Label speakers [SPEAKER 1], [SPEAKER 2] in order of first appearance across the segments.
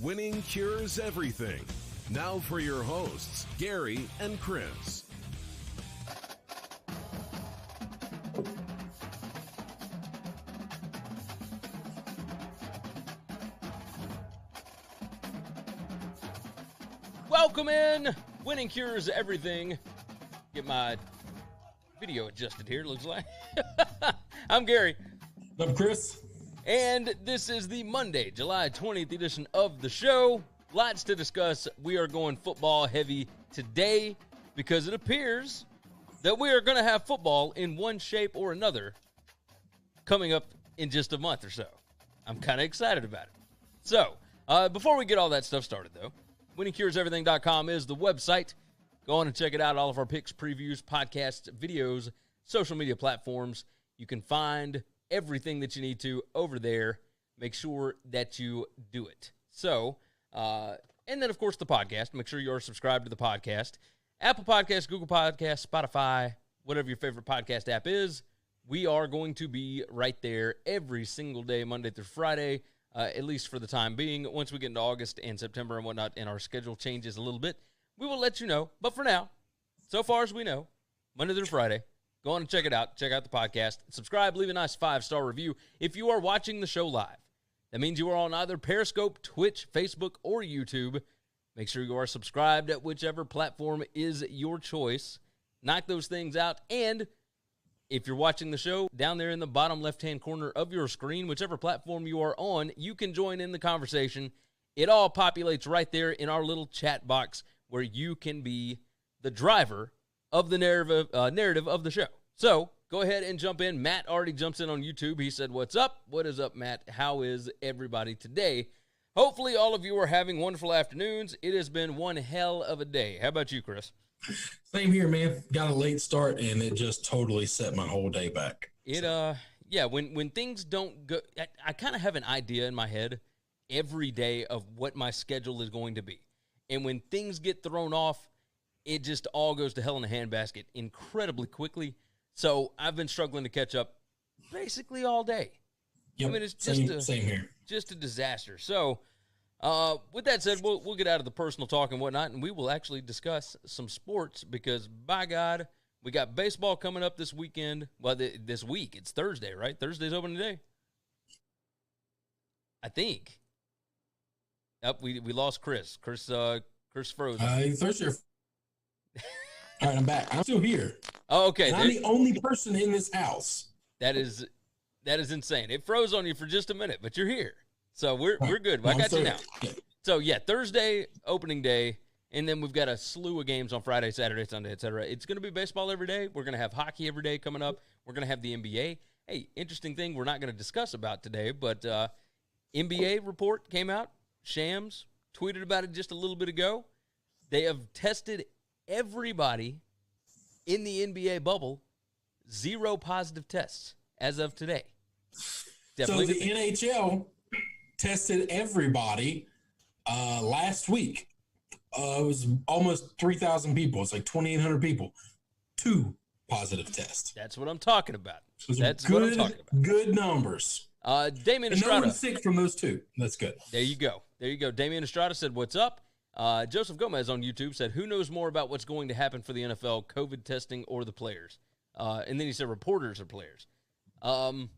[SPEAKER 1] Winning cures everything. Now for your hosts, Gary and Chris.
[SPEAKER 2] Welcome in. Winning cures everything. Get my video adjusted here, looks like. I'm Gary.
[SPEAKER 3] I'm Chris.
[SPEAKER 2] And this is the Monday, July 20th edition of the show. Lots to discuss. We are going football heavy today because it appears that we are going to have football in one shape or another coming up in just a month or so. I'm kind of excited about it. So, before we get all that stuff started, though, winningcureseverything.com is the website. Go on and check it out. All of our picks, previews, podcasts, videos, social media platforms. You can find everything that you need to over there. Make sure that you do it. So, and then, of course, the podcast. Make sure you are subscribed to the podcast. Apple Podcasts, Google Podcasts, Spotify, whatever your favorite podcast app is. We are going to be right there every single day, Monday through Friday, at least for the time being. Once we get into August and September and whatnot, and our schedule changes a little bit, we will let you know. But for now, so far as we know, Monday through Friday, go on and check it out. Check out the podcast. Subscribe. Leave a nice 5-star review. If you are watching the show live, that means you are on either Periscope, Twitch, Facebook, or YouTube. Make sure you are subscribed at whichever platform is your choice. Knock those things out. And if you're watching the show, down there in the bottom left-hand corner of your screen, whichever platform you are on, you can join in the conversation. It all populates right there in our little chat box where you can be the driver of the narrative of the show. So go ahead and jump in. Matt already jumps in on YouTube. He said, "What's up?" What is up, Matt? How is everybody today? Hopefully all of you are having wonderful afternoons. It has been one hell of a day. How about you, Chris?
[SPEAKER 3] Same here, man. Got a late start, and it just totally set my whole day back.
[SPEAKER 2] When things don't go, I kind of have an idea in my head every day of what my schedule is going to be. And when things get thrown off, it just all goes to hell in a handbasket incredibly quickly. So I've been struggling to catch up basically all day.
[SPEAKER 3] Yep.
[SPEAKER 2] I mean, it's just
[SPEAKER 3] same here.
[SPEAKER 2] Just a disaster. So with that said, we'll get out of the personal talk and whatnot, and we will actually discuss some sports because, by God, we got baseball coming up this weekend. Well, this week. It's Thursday, right? Thursday's opening day. I think. We lost Chris. Chris froze.
[SPEAKER 3] Thursday. All right, I'm back. I'm still here.
[SPEAKER 2] Oh, okay.
[SPEAKER 3] I'm the only person in this house.
[SPEAKER 2] That is insane. It froze on you for just a minute, but you're here. So we're good. I got you now.
[SPEAKER 3] Yeah.
[SPEAKER 2] So, yeah, Thursday, opening day, and then we've got a slew of games on Friday, Saturday, Sunday, etc. It's going to be baseball every day. We're going to have hockey every day coming up. We're going to have the NBA. Hey, interesting thing we're not going to discuss about today, but NBA report came out. Shams tweeted about it just a little bit ago. They have tested everybody in the NBA bubble. 0 positive tests as of today. Definitely
[SPEAKER 3] so the NHL tested everybody last week. It was almost 3,000 people. It's like 2,800 people. 2 positive tests.
[SPEAKER 2] That's what I'm talking about.
[SPEAKER 3] So what I'm talking about. Good numbers.
[SPEAKER 2] Damian Estrada.
[SPEAKER 3] And no one's sick from those 2. That's good.
[SPEAKER 2] There you go. Damian Estrada said, "What's up?" Joseph Gomez on YouTube said, "Who knows more about what's going to happen for the NFL, COVID testing or the players?" And then he said, "Reporters or players?"
[SPEAKER 3] I'd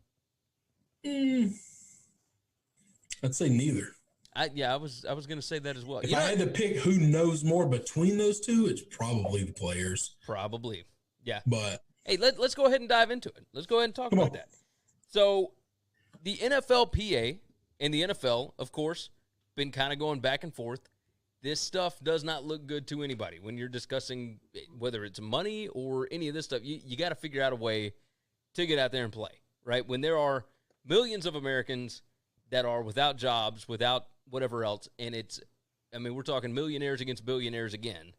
[SPEAKER 3] say neither.
[SPEAKER 2] I was going to say that as well.
[SPEAKER 3] If I had to pick who knows more between those 2, it's probably the players.
[SPEAKER 2] Probably, yeah.
[SPEAKER 3] But
[SPEAKER 2] hey, let's go ahead and dive into it. Let's go ahead and talk about that. So the NFLPA and the NFL, of course, been kind of going back and forth. This stuff does not look good to anybody. When you're discussing whether it's money or any of this stuff, you got to figure out a way to get out there and play, right? When there are millions of Americans that are without jobs, without whatever else, and we're talking millionaires against billionaires again.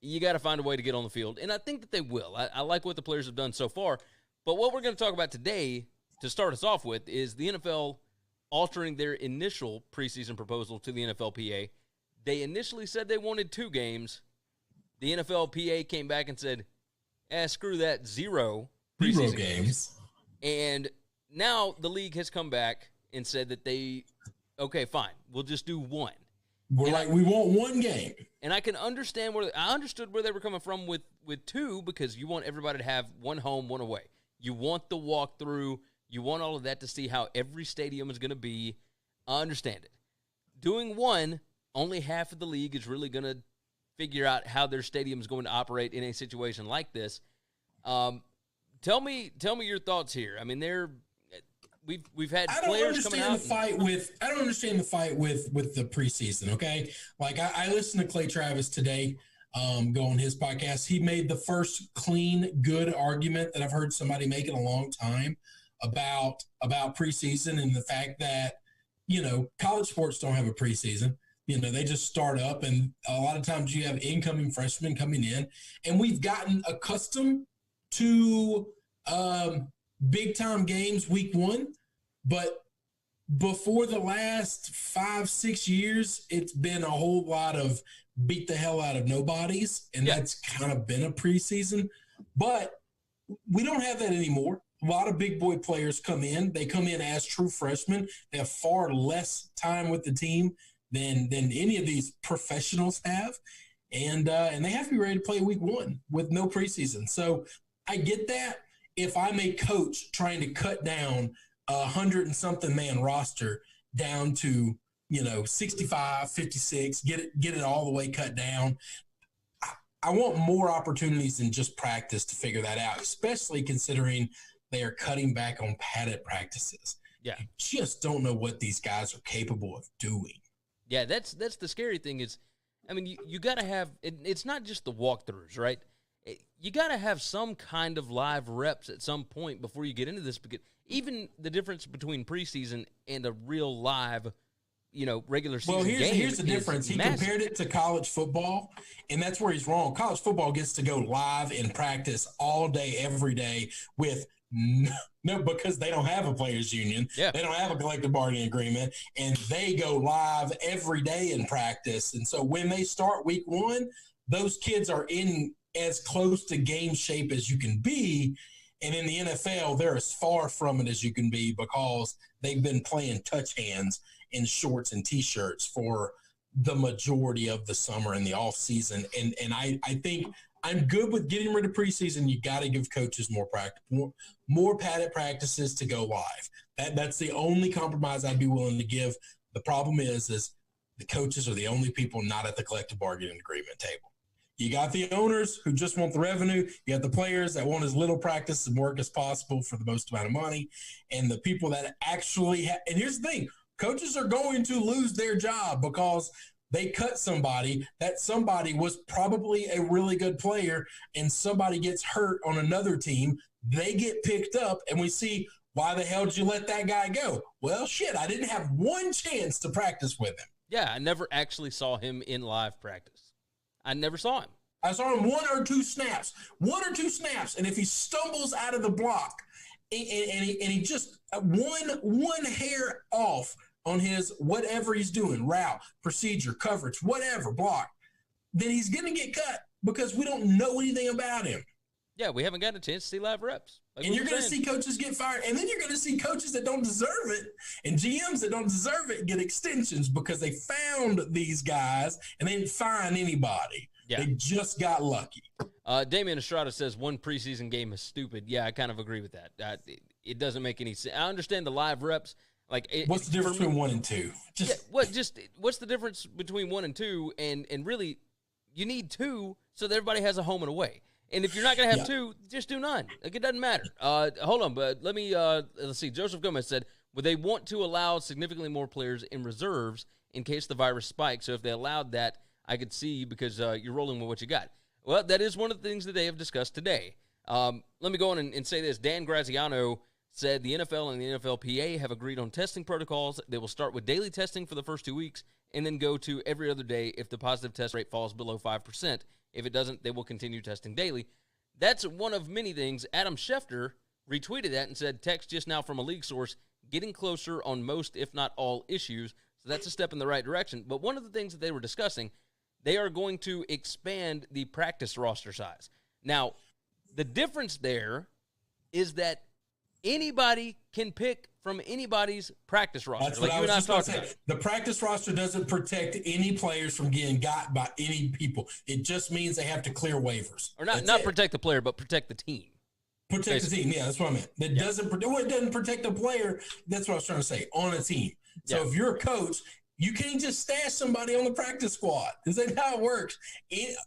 [SPEAKER 2] You got to find a way to get on the field, and I think that they will. I like what the players have done so far, but what we're going to talk about today to start us off with is the NFL altering their initial preseason proposal to the NFLPA. They initially said they wanted 2 games. The NFLPA came back and said, screw that, 0 preseason games. And now the league has come back and said that okay, fine, we'll just do 1.
[SPEAKER 3] We want one game.
[SPEAKER 2] And I can understand I understood where they were coming from with two, because you want everybody to have one home, one away. You want the walkthrough. You want all of that to see how every stadium is going to be. I understand it. Doing one, only half of the league is really going to figure out how their stadium is going to operate in a situation like this. Tell me your thoughts here. I mean, we've had players coming out.
[SPEAKER 3] I don't understand the fight with the preseason. Okay, like I listened to Clay Travis today, go on his podcast. He made the first clean, good argument that I've heard somebody make in a long time about preseason, and the fact that, you know, college sports don't have a preseason. You know, they just start up, and a lot of times you have incoming freshmen coming in, and we've gotten accustomed to big-time games week one. But before the last 5-6 years, it's been a whole lot of beat the hell out of nobodies, and that's kind of been a preseason. But we don't have that anymore. A lot of big boy players come in. They come in as true freshmen. They have far less time with the team than any of these professionals have, and they have to be ready to play week one with no preseason. So I get that. If I'm a coach trying to cut down 100 and something man roster down to, you know, 65, 56, get it all the way cut down, I want more opportunities than just practice to figure that out, especially considering they are cutting back on padded practices.
[SPEAKER 2] Yeah.
[SPEAKER 3] You just don't know what these guys are capable of doing.
[SPEAKER 2] Yeah, that's the scary thing is, I mean, you got to have it's not just the walkthroughs, right? You got to have some kind of live reps at some point before you get into this, because even the difference between preseason and a real live, you know, regular season game.
[SPEAKER 3] Well, here's the difference. He compared it to college football, and that's where he's wrong. College football gets to go live in practice all day, every day with no, because they don't have a players union. Yeah. They don't have a collective bargaining agreement, and they go live every day in practice. And so when they start week one, those kids are in as close to game shape as you can be. And in the NFL, they're as far from it as you can be, because they've been playing touch hands in shorts and T-shirts for the majority of the summer and the off season. And I think I'm good with getting rid of preseason. You got to give coaches more practice, more padded practices to go live. That's the only compromise I'd be willing to give. The problem is the coaches are the only people not at the collective bargaining agreement table. You got the owners who just want the revenue. You got the players that want as little practice and work as possible for the most amount of money. And the people that actually and here's the thing, coaches are going to lose their job because they cut somebody. That somebody was probably a really good player, and somebody gets hurt on another team. They get picked up, and we see, why the hell did you let that guy go? Well, shit, I didn't have one chance to practice with him.
[SPEAKER 2] Yeah, I never actually saw him in live practice. I never saw him.
[SPEAKER 3] I saw him one or two snaps, and if he stumbles out of the block and he just one hair off on his whatever he's doing, route, procedure, coverage, whatever, block, then he's going to get cut because we don't know anything about him.
[SPEAKER 2] Yeah, we haven't gotten a chance to see live reps.
[SPEAKER 3] Like, and you're going to see coaches get fired, and then you're going to see coaches that don't deserve it and GMs that don't deserve it get extensions because they found these guys and they didn't find anybody. Yeah. They just got lucky.
[SPEAKER 2] Damian Estrada says one preseason game is stupid. Yeah, I kind of agree with that. It doesn't make any sense. I understand the live reps.
[SPEAKER 3] What's the difference between 1 and 2?
[SPEAKER 2] What's the difference between 1 and 2? And really, you need 2 so that everybody has a home and away. And if you're not going to have 2, just do none. Like, it doesn't matter. Hold on, but let me let's see. Joseph Gomez said, would they want to allow significantly more players in reserves in case the virus spikes? So if they allowed that, I could see, because you're rolling with what you got. Well, that is one of the things that they have discussed today. Let me go on and say this. Dan Graziano said the NFL and the NFLPA have agreed on testing protocols. They will start with daily testing for the first 2 weeks and then go to every other day if the positive test rate falls below 5%. If it doesn't, they will continue testing daily. That's one of many things. Adam Schefter retweeted that and said, text just now from a league source, getting closer on most, if not all, issues. So that's a step in the right direction. But one of the things that they were discussing, they are going to expand the practice roster size. Now, the difference there is that anybody can pick from anybody's practice roster.
[SPEAKER 3] That's what I was just going to say. The practice roster doesn't protect any players from getting got by any people. It just means they have to clear waivers.
[SPEAKER 2] Or not protect the player, but protect the team.
[SPEAKER 3] Protect the team. Yeah, that's what I meant. It doesn't protect the plaw. That's what I was trying to say, on a team. So if you're a coach, you can't just stash somebody on the practice squad. Is that how it works?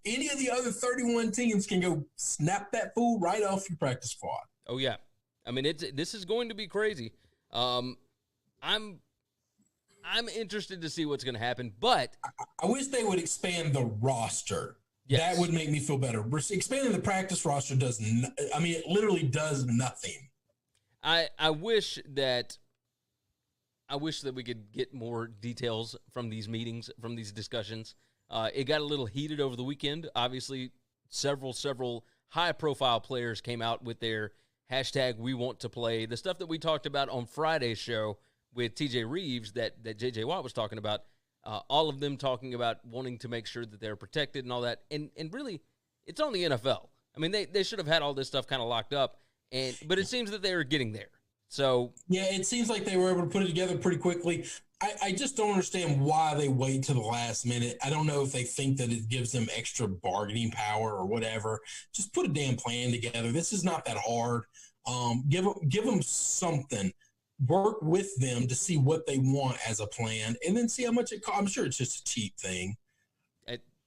[SPEAKER 3] Any of the other 31 teams can go snap that fool right off your practice squad.
[SPEAKER 2] Oh, yeah. I mean, this is going to be crazy. I'm interested to see what's going to happen, but
[SPEAKER 3] I wish they would expand the roster.
[SPEAKER 2] Yes.
[SPEAKER 3] That would make me feel better. Expanding the practice roster it literally does nothing.
[SPEAKER 2] I wish that we could get more details from these meetings, from these discussions. It got a little heated over the weekend. Obviously, several high-profile players came out with their hashtag We Want to Play. The stuff that we talked about on Friday's show with TJ Reeves that JJ Watt was talking about. All of them talking about wanting to make sure that they're protected and all that. And really, it's on the NFL. I mean, they should have had all this stuff kind of locked up, but it seems that they were getting there. So
[SPEAKER 3] yeah, it seems like they were able to put it together pretty quickly. I just don't understand why they wait to the last minute. I don't know if they think that it gives them extra bargaining power or whatever. Just put a damn plan together. This is not that hard. Give them something. Work with them to see what they want as a plan, and then see how much it costs. I'm sure it's just a cheap thing.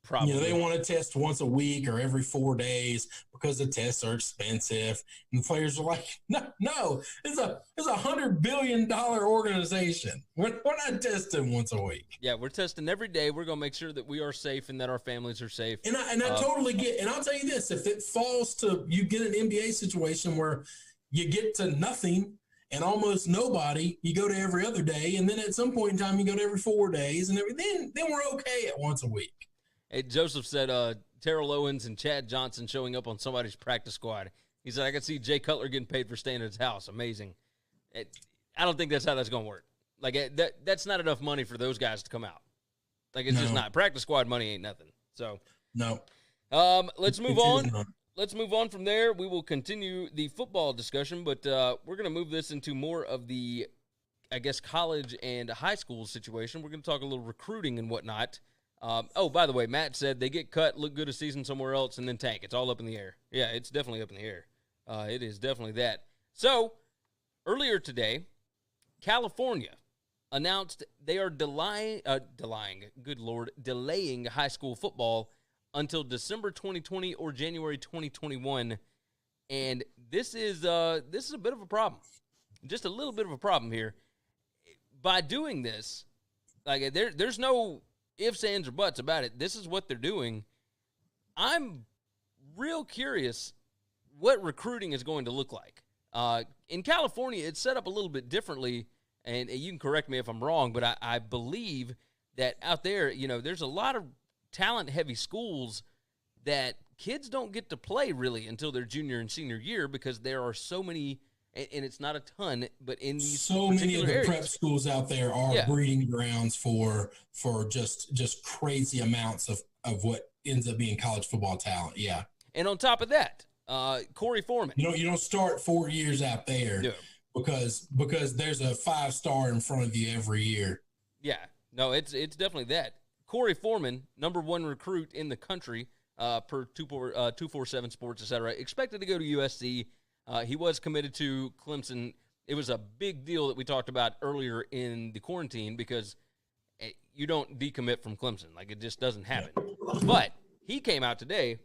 [SPEAKER 2] Probably.
[SPEAKER 3] They want to test once a week or every 4 days because the tests are expensive. And the players are like, no, it's a $100 billion organization. We're not testing once a week.
[SPEAKER 2] Yeah, we're testing every day. We're going to make sure that we are safe and that our families are safe.
[SPEAKER 3] And I totally get, and I'll tell you this, if it falls to, you get an NBA situation where you get to nothing and almost nobody, you go to every other day. And then at some point in time, you go to every 4 days and everything. Then we're okay at once a week.
[SPEAKER 2] Hey, Joseph said Terrell Owens and Chad Johnson showing up on somebody's practice squad. He said, I could see Jay Cutler getting paid for staying at his house. Amazing. I don't think that's how that's going to work. Like, that's not enough money for those guys to come out. Like, it's just not. Practice squad money ain't nothing. So,
[SPEAKER 3] no.
[SPEAKER 2] Let's move on. Let's move on from there. We will continue the football discussion, but we're going to move this into more of the, I guess, college and high school situation. We're going to talk a little recruiting and whatnot. By the way, Matt said they get cut, look good a season somewhere else, and then tank. It's all up in the air. Yeah, it's definitely up in the air. It is definitely that. So, earlier today, California announced they are delaying high school football until December 2020 or January 2021. And this is a bit of a problem. Just a little bit of a problem here. By doing this, like there's no ifs, ands, or buts about it. This is what they're doing. I'm real curious what recruiting is going to look like. In California, it's set up a little bit differently, and you can correct me if I'm wrong, but I believe that out there, there's a lot of talent-heavy schools that kids don't get to play really until their junior and senior year because there are so many, and it's not a ton, but in these
[SPEAKER 3] so many of the
[SPEAKER 2] areas,
[SPEAKER 3] prep schools out there are breeding grounds for just crazy amounts of what ends up being college football talent. Yeah.
[SPEAKER 2] And on top of that, Corey Foreman.
[SPEAKER 3] You don't start 4 years out there because there's a 5-star in front of you every year.
[SPEAKER 2] Yeah. No, it's definitely that. Corey Foreman, number 1 recruit in the country, per 247 Sports, etc., expected to go to USC. He was committed to Clemson. It was a big deal that we talked about earlier in the quarantine because you don't decommit from Clemson. Like, it just doesn't happen. But he came out today,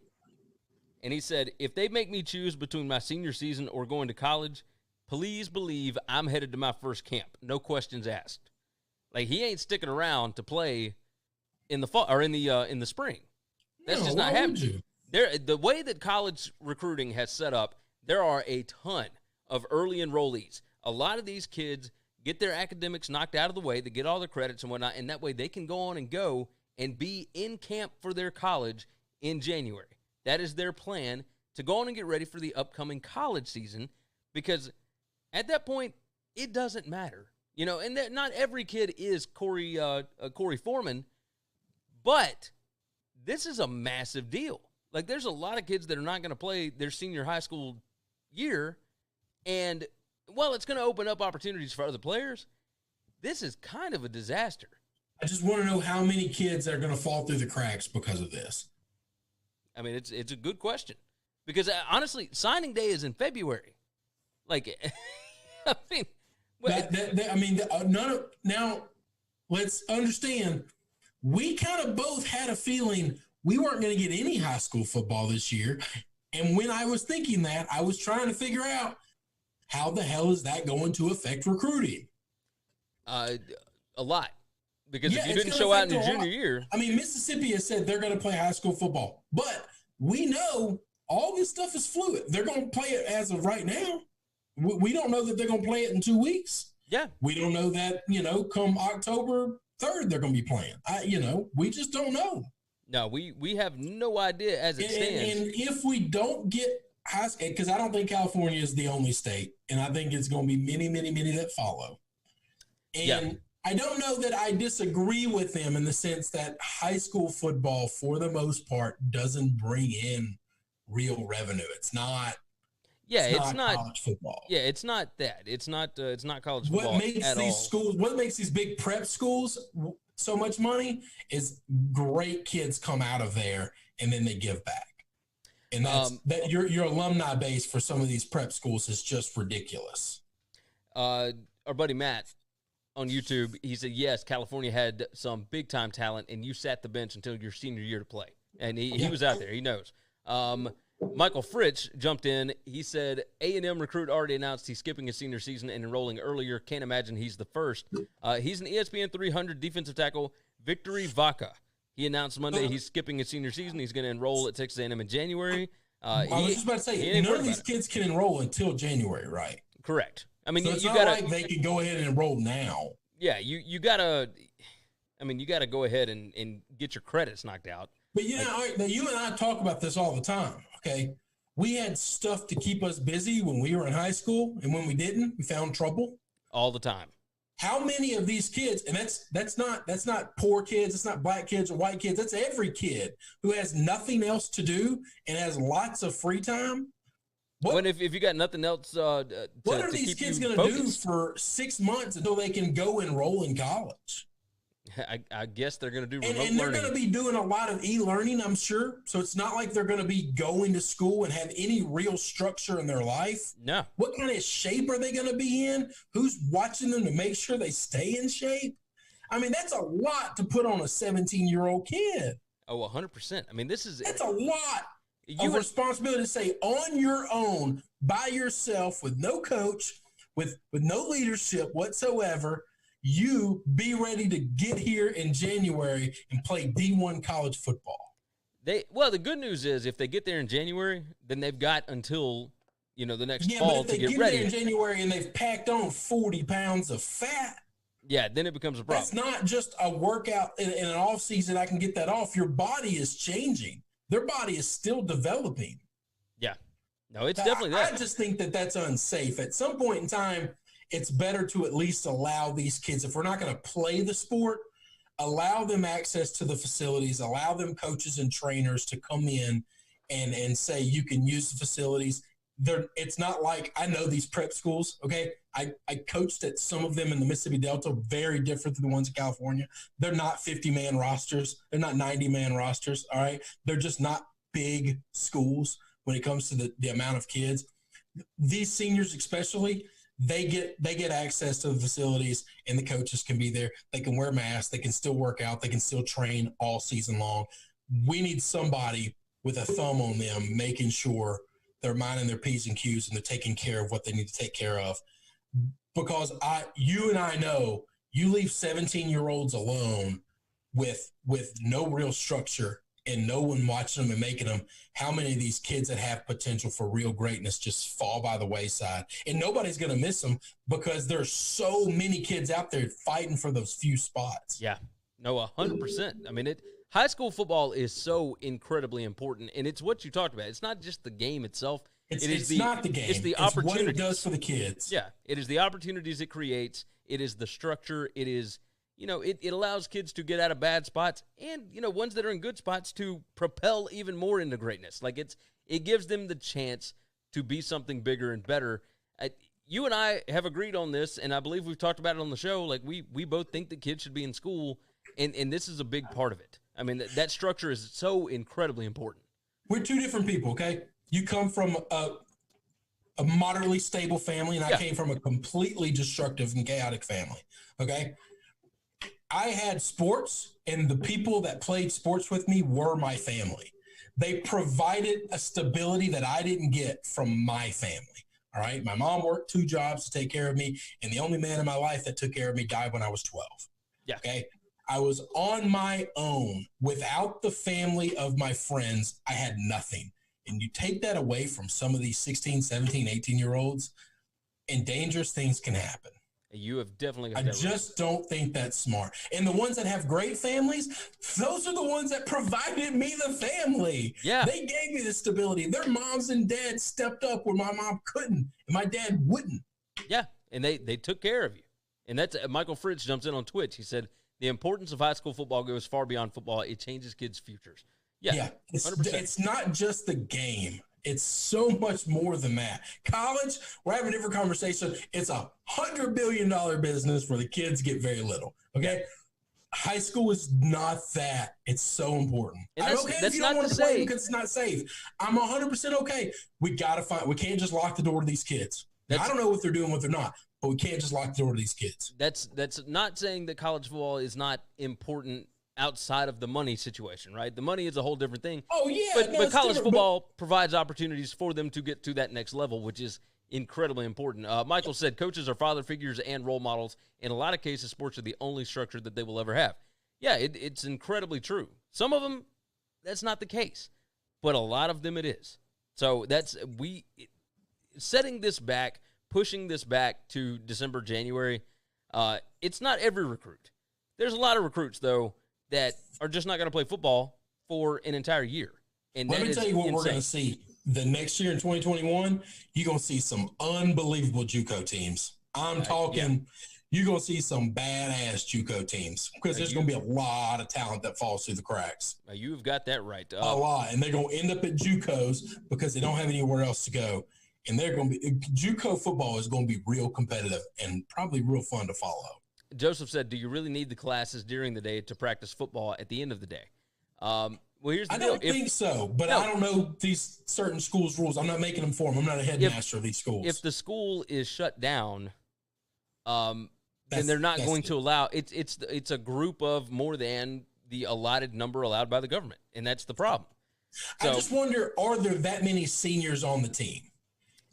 [SPEAKER 2] and he said, if they make me choose between my senior season or going to college, please believe I'm headed to my first camp. No questions asked. Like, he ain't sticking around to play in the fall or in the spring. That's just not happening. The way that college recruiting has set up, there are a ton of early enrollees. A lot of these kids get their academics knocked out of the way, they get all their credits and whatnot, and that way they can go on and go and be in camp for their college in January. That is their plan, to go on and get ready for the upcoming college season, because at that point, it doesn't matter. And that not every kid is Corey Foreman, but this is a massive deal. Like, there's a lot of kids that are not going to play their senior high school year, and while it's going to open up opportunities for other players, this is kind of a disaster.
[SPEAKER 3] I just want to know how many kids are going to fall through the cracks because of this.
[SPEAKER 2] I mean, it's a good question because honestly, signing day is in February. Like, I mean, now let's understand. We kind of both had a feeling we weren't going to get any high school football this year. And when I was thinking that, I was trying to figure out how the hell is that going to affect recruiting? A lot. Because if you didn't show out in your junior year.
[SPEAKER 3] I mean, Mississippi has said they're going to play high school football. But we know all this stuff is fluid. They're going to play it as of right now. We don't know that they're going to play it in 2 weeks.
[SPEAKER 2] Yeah.
[SPEAKER 3] We don't know that, come October 3rd, they're going to be playing. We just don't know.
[SPEAKER 2] No, we have no idea as it stands.
[SPEAKER 3] And if we don't get high school, because I don't think California is the only state, and I think it's going to be many, many, many that follow. And I don't know that I disagree with them in the sense that high school football, for the most part, doesn't bring in real revenue. It's not.
[SPEAKER 2] Yeah, it's not
[SPEAKER 3] college football.
[SPEAKER 2] Yeah, it's not that. It's not college football.
[SPEAKER 3] What makes these schools? What makes these big prep schools so much money is great kids come out of there and then they give back. And that's that your alumni base for some of these prep schools is just ridiculous.
[SPEAKER 2] Our buddy Matt on YouTube, he said, yes, California had some big-time talent, and you sat the bench until your senior year to play. And he was out there. He knows. Michael Fritsch jumped in. He said, A&M recruit already announced he's skipping his senior season and enrolling earlier. Can't imagine he's the first. He's an ESPN 300 defensive tackle, Victory Vaca. He announced Monday he's skipping his senior season. He's going to enroll at Texas A&M in January.
[SPEAKER 3] I was just about to say, none of these kids can enroll until January, right?
[SPEAKER 2] Correct. I mean,
[SPEAKER 3] so it's not like they can go ahead and enroll now.
[SPEAKER 2] Yeah, you gotta. I mean, you gotta go ahead and get your credits knocked out.
[SPEAKER 3] But you and I talk about this all the time. Okay, we had stuff to keep us busy when we were in high school, and when we didn't, we found trouble
[SPEAKER 2] all the time.
[SPEAKER 3] How many of these kids, and that's not poor kids, it's not black kids or white kids, that's every kid who has nothing else to do and has lots of free time.
[SPEAKER 2] What if you got nothing else
[SPEAKER 3] what are these kids going to do for 6 months until they can go enroll in college?
[SPEAKER 2] I guess they're going to do remote
[SPEAKER 3] learning. And they're going to be doing a lot of e-learning, I'm sure. So it's not like they're going to be going to school and have any real structure in their life.
[SPEAKER 2] No.
[SPEAKER 3] What kind of shape are they going to be in? Who's watching them to make sure they stay in shape? I mean, that's a lot to put on a 17-year-old kid.
[SPEAKER 2] Oh, 100%. I mean, that's a
[SPEAKER 3] lot of responsibility to say on your own, by yourself, with no coach, with no leadership whatsoever, you be ready to get here in January and play D1 college football.
[SPEAKER 2] The good news is if they get there in January, then they've got until the next fall to get ready.
[SPEAKER 3] If they get there in January and they've packed on 40 pounds of fat,
[SPEAKER 2] then it becomes a problem.
[SPEAKER 3] That's not just a workout in an off season. I can get that off. Your body is changing. Their body is still developing.
[SPEAKER 2] Yeah. No, it's definitely that.
[SPEAKER 3] I just think that that's unsafe. At some point in time, it's better to at least allow these kids, if we're not going to play the sport, allow them access to the facilities, allow them coaches and trainers to come in and say you can use the facilities. It's not like, I know these prep schools, okay? I coached at some of them in the Mississippi Delta, very different than the ones in California. They're not 50-man rosters. They're not 90-man rosters, all right? They're just not big schools when it comes to the amount of kids. These seniors especially, they get access to the facilities, and the coaches can be there. They can wear masks. They can still work out. They can still train all season long. We need somebody with a thumb on them making sure they're minding their P's and Q's and they're taking care of what they need to take care of. Because you and I know you leave 17-year-olds alone with no real structure and no one watching them and making them, how many of these kids that have potential for real greatness just fall by the wayside? And nobody's going to miss them because there's so many kids out there fighting for those few spots.
[SPEAKER 2] Yeah. No, 100%. I mean, high school football is so incredibly important, and it's what you talked about. It's not just the game itself.
[SPEAKER 3] It's not the game.
[SPEAKER 2] It's the opportunities.
[SPEAKER 3] What it does for the kids.
[SPEAKER 2] Yeah. It is the opportunities it creates. It is the structure. It is, it allows kids to get out of bad spots and, ones that are in good spots to propel even more into greatness. Like it gives them the chance to be something bigger and better. you and I have agreed on this, and I believe we've talked about it on the show. Like, we both think that kids should be in school, and this is a big part of it. I mean, that structure is so incredibly important.
[SPEAKER 3] We're two different people, okay? You come from a moderately stable family, and I came from a completely destructive and chaotic family, okay? I had sports, and the people that played sports with me were my family. They provided a stability that I didn't get from my family. All right. My mom worked 2 jobs to take care of me. And the only man in my life that took care of me died when I was 12.
[SPEAKER 2] Yeah.
[SPEAKER 3] Okay. I was on my own without the family of my friends. I had nothing. And you take that away from some of these 16, 17, 18-year-olds, and dangerous things can happen.
[SPEAKER 2] You have definitely got
[SPEAKER 3] I
[SPEAKER 2] that
[SPEAKER 3] just don't think that's smart. And the ones that have great families, those are the ones that provided me the family.
[SPEAKER 2] Yeah.
[SPEAKER 3] They gave me the stability. Their moms and dads stepped up where my mom couldn't and my dad wouldn't.
[SPEAKER 2] Yeah, and they took care of you. And that's Michael Fritz jumps in on Twitch. He said, the importance of high school football goes far beyond football. It changes kids' futures. Yeah,
[SPEAKER 3] it's not just the game. It's so much more than that. College, we're having a different conversation. It's $100 billion business where the kids get very little. Okay. High school is not that. It's so important.
[SPEAKER 2] And
[SPEAKER 3] I'm okay if you don't want to play because it's not safe. I'm 100% okay. We can't just lock the door to these kids. I don't know what they're doing, what they're not, but we can't just lock the door to these kids.
[SPEAKER 2] That's not saying that college football is not important outside of the money situation, right? The money is a whole different thing.
[SPEAKER 3] Oh, yeah.
[SPEAKER 2] But college football provides opportunities for them to get to that next level, which is incredibly important. Michael said coaches are father figures and role models. In a lot of cases, sports are the only structure that they will ever have. Yeah, it's incredibly true. Some of them, that's not the case. But a lot of them it is. So setting this back, pushing this back to December, January, it's not every recruit. There's a lot of recruits, though, that are just not going to play football for an entire year. And
[SPEAKER 3] let me tell you what we're going to see. The next year in 2021, you're going to see some unbelievable JUCO teams. I'm talking, you're going to see some badass JUCO teams because there's going to be a lot of talent that falls through the cracks.
[SPEAKER 2] You've got that right.
[SPEAKER 3] A lot. And they're going to end up at JUCOs because they don't have anywhere else to go. And they're going to be – JUCO football is going to be real competitive and probably real fun to follow.
[SPEAKER 2] Joseph said, do you really need the classes during the day to practice football at the end of the day? Well, here's the deal.
[SPEAKER 3] I don't think so, but I don't know these certain schools' rules. I'm not making them for them. I'm not a headmaster of these schools.
[SPEAKER 2] If the school is shut down, then they're not going to allow – it's a group of more than the allotted number allowed by the government, and that's the problem. So,
[SPEAKER 3] I just wonder, are there that many seniors on the team?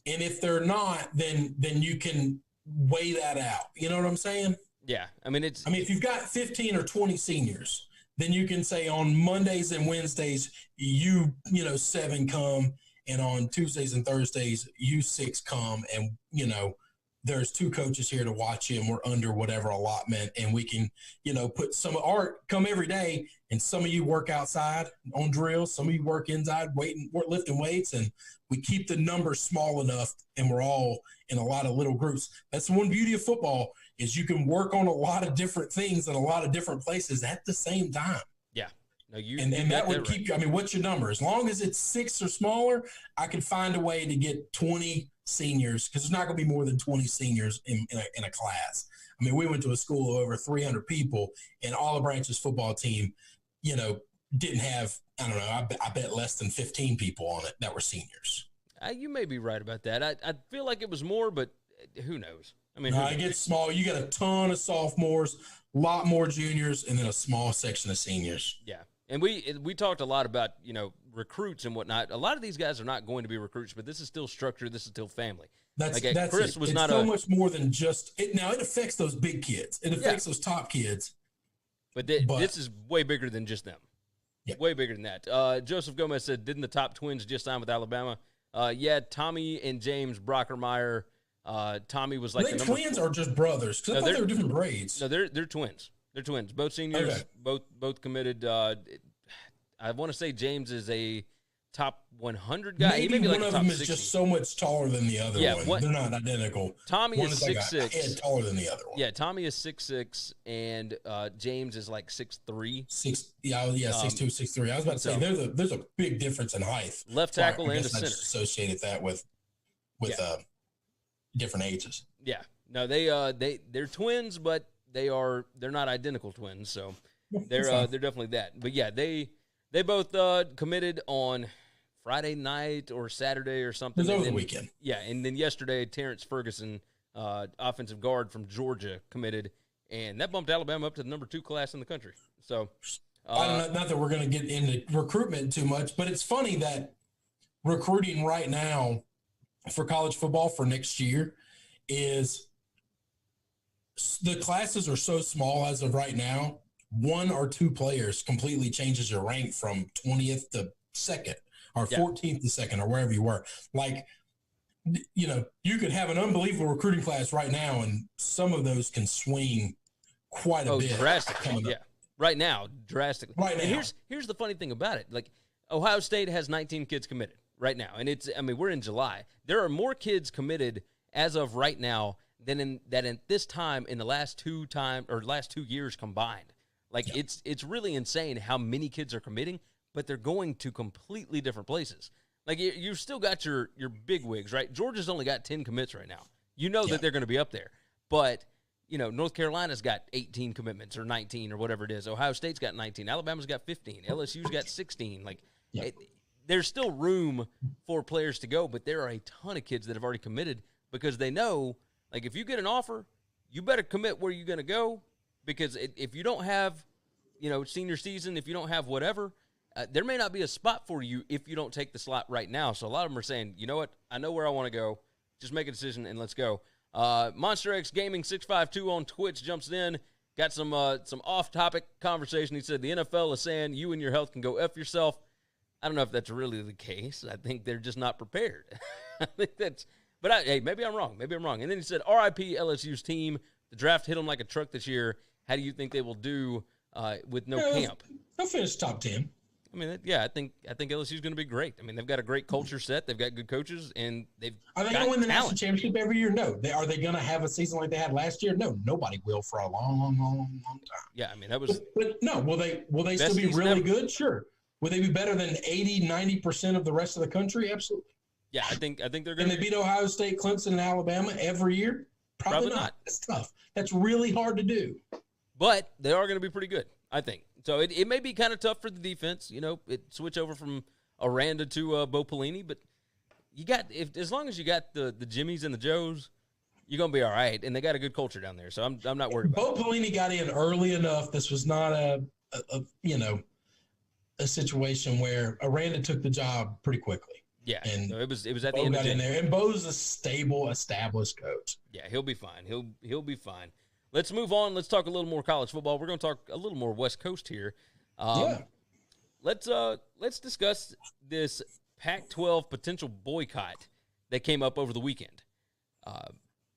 [SPEAKER 3] And if they're not, then you can weigh that out. You know what I'm saying?
[SPEAKER 2] Yeah, I mean,
[SPEAKER 3] if you've got 15 or 20 seniors, then you can say on Mondays and Wednesdays, you 7 come, and on Tuesdays and Thursdays, you 6 come, and, there's 2 coaches here to watch you, and we're under whatever allotment, and we can, put some art come every day, and some of you work outside on drills, some of you work inside lifting weights, and we keep the numbers small enough, and we're all in a lot of little groups. That's the one beauty of football is you can work on a lot of different things in a lot of different places at the same time.
[SPEAKER 2] Yeah. No,
[SPEAKER 3] and that would keep – what's your number? As long as it's 6 or smaller, I could find a way to get 20 seniors because there's not going to be more than 20 seniors in a class. We went to a school of over 300 people, and Olive Branch's football team, didn't have – I don't know, I bet less than 15 people on it that were seniors.
[SPEAKER 2] You may be right about that. I feel like it was more, but who knows?
[SPEAKER 3] It gets small. You got a ton of sophomores, a lot more juniors, and then a small section of seniors.
[SPEAKER 2] Yeah. And we talked a lot about, recruits and whatnot. A lot of these guys are not going to be recruits, but this is still structure. This is still family.
[SPEAKER 3] That's
[SPEAKER 2] Chris
[SPEAKER 3] it.
[SPEAKER 2] was
[SPEAKER 3] it's
[SPEAKER 2] not
[SPEAKER 3] so much more than just it. Now it affects those big kids. It affects those top kids.
[SPEAKER 2] But this is way bigger than just them.
[SPEAKER 3] Yeah.
[SPEAKER 2] Way bigger than that. Joseph Gomez said, didn't the top twins just sign with Alabama? Tommy and James Brockermeyer. Tommy was like
[SPEAKER 3] the twins are just brothers because I thought they were different grades.
[SPEAKER 2] No, they're twins. They're twins. Both seniors. Okay. Both committed. I want to say James is a top 100 guy.
[SPEAKER 3] Maybe
[SPEAKER 2] he may be
[SPEAKER 3] one
[SPEAKER 2] like
[SPEAKER 3] of
[SPEAKER 2] top
[SPEAKER 3] them is
[SPEAKER 2] 60.
[SPEAKER 3] just so much taller than the other one. They're not identical.
[SPEAKER 2] Tommy is 6'6".
[SPEAKER 3] Like a head taller than the other one.
[SPEAKER 2] Yeah, Tommy is 6'6", and James is like 6'3".
[SPEAKER 3] 6'2", 6'3". I was about to say there's a big difference in height.
[SPEAKER 2] Left tackle and a center.
[SPEAKER 3] I just associated that with different ages.
[SPEAKER 2] Yeah. No, they're twins, but they're not identical twins, so they're definitely that. But yeah, they both committed on Friday night or Saturday or something.
[SPEAKER 3] It was over the weekend.
[SPEAKER 2] Yeah, and then yesterday, Terrence Ferguson, offensive guard from Georgia, committed, and that bumped Alabama up to the number 2 class in the country. So,
[SPEAKER 3] I don't know, not that we're going to get into recruitment too much, but it's funny that recruiting right now for college football for next year is the classes are so small as of right now. 1 or 2 players completely changes your rank from 20th to 2nd or 14th to 2nd or wherever you were. Like, you know, you could have an unbelievable recruiting class right now, and some of those can swing quite a bit.
[SPEAKER 2] Drastically, yeah. Right now, drastically.
[SPEAKER 3] Right now.
[SPEAKER 2] And here's the funny thing about it. Like, Ohio State has 19 kids committed right now, and we're in July. There are more kids committed as of right now than at this time in the last 2 years combined. Like, it's really insane how many kids are committing, but they're going to completely different places. Like, you've still got your big wigs, right? Georgia's only got 10 commits right now. You know that they're going to be up there. But, you know, North Carolina's got 18 commitments or 19 or whatever it is. Ohio State's got 19. Alabama's got 15. LSU's got 16. Like, there's still room for players to go, but there are a ton of kids that have already committed because they know, like, if you get an offer, you better commit where you're going to go, because if you don't have, you know, senior season, if you don't have whatever, there may not be a spot for you if you don't take the slot right now. So a lot of them are saying, you know what, I know where I want to go. Just make a decision and let's go. Monster X Gaming 652 on Twitch jumps in. Got some off-topic conversation. He said the NFL is saying you and your health can go F yourself. I don't know if that's really the case. I think they're just not prepared. I think that's – but, hey, maybe I'm wrong. Maybe I'm wrong. And then he said, RIP LSU's team. The draft hit them like a truck this year. How do you think they will do with no camp?
[SPEAKER 3] They'll finish top 10.
[SPEAKER 2] I mean, I think LSU's going to be great. I mean, they've got a great culture set. They've got good coaches, and
[SPEAKER 3] Are they going to win the national championship every year? No. Are they going to have a season like they had last year? No. Nobody will for a long, long, long, long time.
[SPEAKER 2] Yeah, I mean, that was.
[SPEAKER 3] But no, will they still be really good? Sure. Will they be better than 80-90% of the rest of the country? Absolutely.
[SPEAKER 2] Yeah, I think they're going.
[SPEAKER 3] Can they beat Ohio State, Clemson, and Alabama every year? Probably not. That's tough. That's really hard to do.
[SPEAKER 2] But they are going to be pretty good, I think. So it may be kind of tough for the defense. You know, it switch over from Aranda to Bo Pelini, but as long as you got the Jimmies and the Joes, you're going to be all right. And they got a good culture down there, so I'm not worried about it.
[SPEAKER 3] Bo Pelini got in early enough. This was not a situation where Aranda took the job pretty quickly.
[SPEAKER 2] Yeah,
[SPEAKER 3] and
[SPEAKER 2] so it was at
[SPEAKER 3] Bo
[SPEAKER 2] the end
[SPEAKER 3] got
[SPEAKER 2] of
[SPEAKER 3] in there, and Bo's a stable, established coach.
[SPEAKER 2] Yeah, he'll be fine. He'll be fine. Let's move on. Let's talk a little more college football. We're going to talk a little more West Coast here. Let's discuss this Pac-12 potential boycott that came up over the weekend.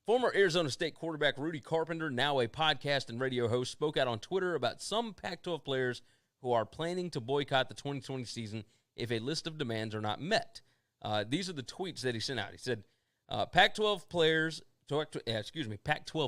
[SPEAKER 2] Former Arizona State quarterback Rudy Carpenter, now a podcast and radio host, spoke out on Twitter about some Pac-12 players who are planning to boycott the 2020 season if a list of demands are not met. These are the tweets that he sent out. He said, Pac-12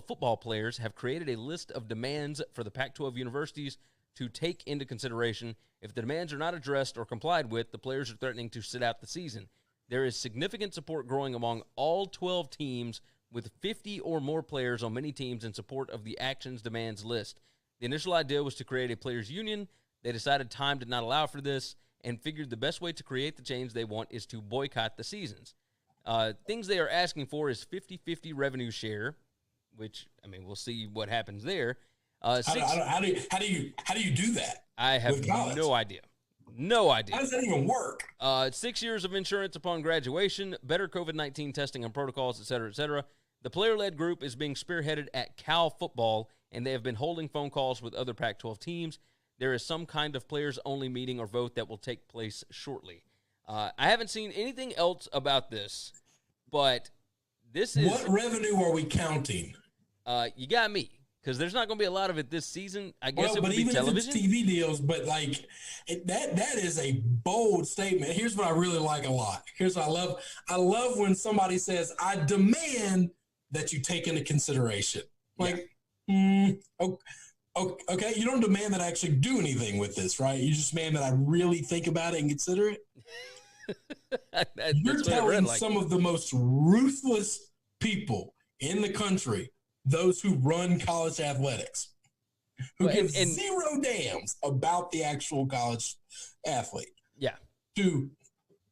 [SPEAKER 2] football players have created a list of demands for the Pac-12 universities to take into consideration. If the demands are not addressed or complied with, the players are threatening to sit out the season. There is significant support growing among all 12 teams, with 50 or more players on many teams in support of the actions demands list. The initial idea was to create a players' union. They decided time did not allow for this and figured the best way to create the change they want is to boycott the seasons. Things they are asking for is 50-50 revenue share, which, I mean, we'll see what happens there.
[SPEAKER 3] How do you do that?
[SPEAKER 2] I have no idea. No idea.
[SPEAKER 3] How does that even work?
[SPEAKER 2] 6 years of insurance upon graduation, better COVID-19 testing and protocols, et cetera, et cetera. The player-led group is being spearheaded at Cal football, and they have been holding phone calls with other Pac-12 teams. There is some kind of players-only meeting or vote that will take place shortly. I haven't seen anything else about this, but this is...
[SPEAKER 3] What revenue are we counting?
[SPEAKER 2] You got me, because there's not going to be a lot of it this season. I guess it would be television.
[SPEAKER 3] If it's TV deals, but like that is a bold statement. Here's what I really like a lot. Here's what I love. I love when somebody says, I demand that you take into consideration. Like, okay, you don't demand that I actually do anything with this, right? You just demand that I really think about it and consider it. You're telling some of the most ruthless people in the country, those who run college athletics, who give zero damns about the actual college athlete.
[SPEAKER 2] Yeah.
[SPEAKER 3] To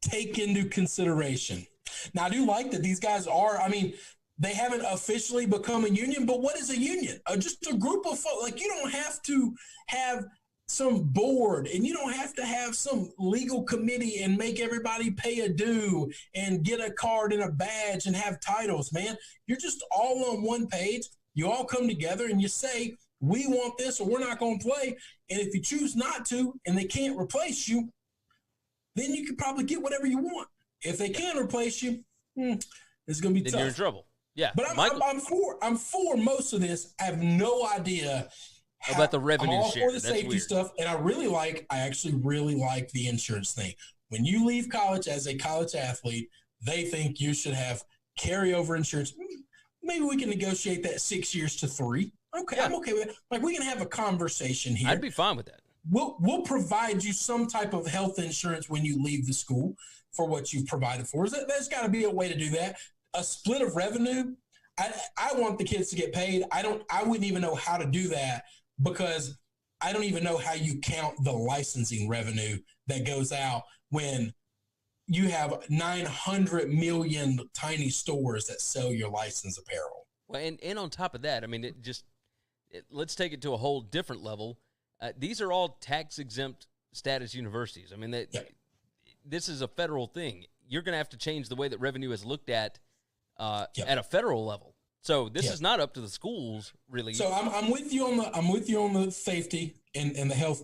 [SPEAKER 3] take into consideration. Now, I do like that these guys are, I mean, they haven't officially become a union, but what is a union? Just a group of folks. Like, you don't have to have some board, and you don't have to have some legal committee and make everybody pay a due and get a card and a badge and have titles, man. You're just all on one page. You all come together and you say, we want this or we're not going to play. And if you choose not to and they can't replace you, then you can probably get whatever you want. If they can replace you, it's going to be tough.
[SPEAKER 2] Then you're in trouble. Yeah.
[SPEAKER 3] But I'm for most of this. I have no idea
[SPEAKER 2] about the revenue
[SPEAKER 3] I'm all
[SPEAKER 2] share.
[SPEAKER 3] for the safety stuff, and I actually really like the insurance thing. When you leave college as a college athlete, they think you should have carryover insurance. Maybe we can negotiate that 6 years to 3. Okay, yeah. I'm okay with it. Like, we can have a conversation here.
[SPEAKER 2] I'd be fine with that.
[SPEAKER 3] We'll provide you some type of health insurance when you leave the school for what you've provided for us. There's got to be a way to do that. A split of revenue. I want the kids to get paid. I wouldn't even know how to do that, because I don't even know how you count the licensing revenue that goes out when you have 900 million tiny stores that sell your licensed apparel.
[SPEAKER 2] Well, and on top of that, I mean, let's take it to a whole different level. These are all tax-exempt status universities. I mean, this is a federal thing. You're going to have to change the way that revenue is looked at a federal level. So this is not up to the schools, really.
[SPEAKER 3] So I'm with you on the safety and the health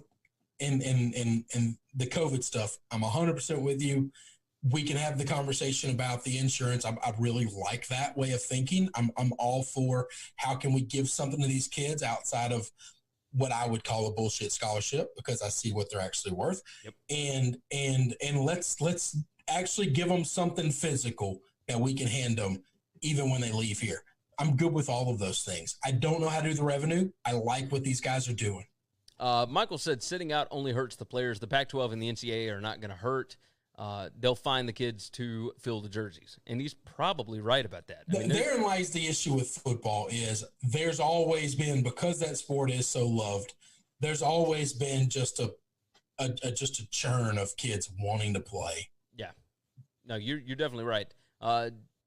[SPEAKER 3] and the COVID stuff. I'm 100% with you. We can have the conversation about the insurance. I really like that way of thinking. I'm all for how can we give something to these kids outside of what I would call a bullshit scholarship, because I see what they're actually worth.
[SPEAKER 2] Yep.
[SPEAKER 3] And let's actually give them something physical that we can hand them even when they leave here. I'm good with all of those things. I don't know how to do the revenue. I like what these guys are doing.
[SPEAKER 2] Michael said sitting out only hurts the players. The Pac-12 and the NCAA are not going to hurt. They'll find the kids to fill the jerseys. And he's probably right about that. I mean,
[SPEAKER 3] therein lies the issue with football is there's always been, because that sport is so loved, there's always been just a churn of kids wanting to play.
[SPEAKER 2] Yeah. No, you're definitely right.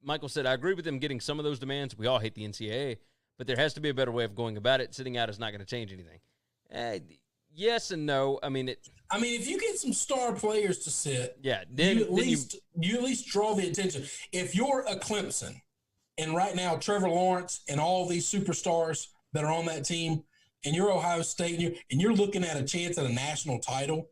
[SPEAKER 2] Michael said, I agree with them getting some of those demands. We all hate the NCAA, but there has to be a better way of going about it. Sitting out is not going to change anything. Yes and no. I mean,
[SPEAKER 3] if you get some star players to sit,
[SPEAKER 2] then
[SPEAKER 3] you at least draw the attention. If you're a Clemson, and right now Trevor Lawrence and all these superstars that are on that team, and you're Ohio State, and you're looking at a chance at a national title,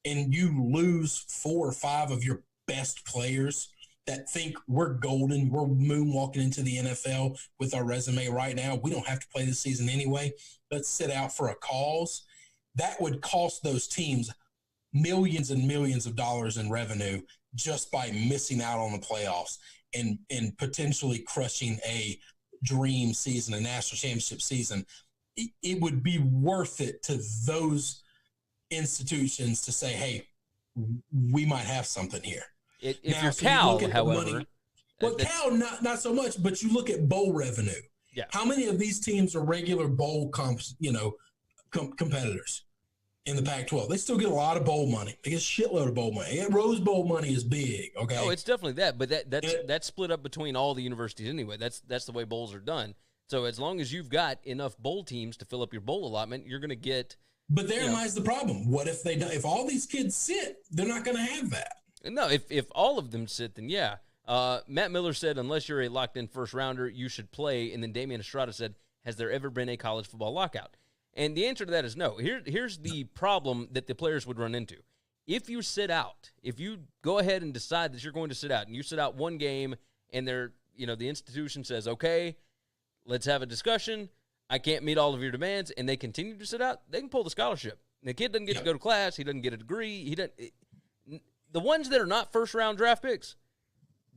[SPEAKER 3] and you lose 4 or 5 of your best players that think we're golden, we're moonwalking into the NFL with our resume right now, we don't have to play this season anyway, let's sit out for a cause. That would cost those teams millions and millions of dollars in revenue just by missing out on the playoffs and potentially crushing a dream season, a national championship season. It would be worth it to those institutions to say, hey, we might have something here.
[SPEAKER 2] If you're Cal, however.
[SPEAKER 3] Well, Cal, not so much, but you look at bowl revenue.
[SPEAKER 2] Yeah.
[SPEAKER 3] How many of these teams are regular bowl competitors in the Pac-12? They still get a lot of bowl money. They get a shitload of bowl money. And Rose Bowl money is big, okay?
[SPEAKER 2] Oh, it's definitely that, but that's split up between all the universities anyway. That's the way bowls are done. So as long as you've got enough bowl teams to fill up your bowl allotment, you're going to get.
[SPEAKER 3] But therein lies the problem. What if they don't? If all these kids sit, they're not going to have that.
[SPEAKER 2] No, if all of them sit, then yeah. Matt Miller said, unless you're a locked-in first-rounder, you should play. And then Damian Estrada said, has there ever been a college football lockout? And the answer to that is no. Here's the problem that the players would run into. If you sit out, if you go ahead and decide that you're going to sit out, and you sit out one game, and the institution says, okay, let's have a discussion. I can't meet all of your demands, and they continue to sit out, they can pull the scholarship. And the kid doesn't get to go to class. He doesn't get a degree. The ones that are not first-round draft picks,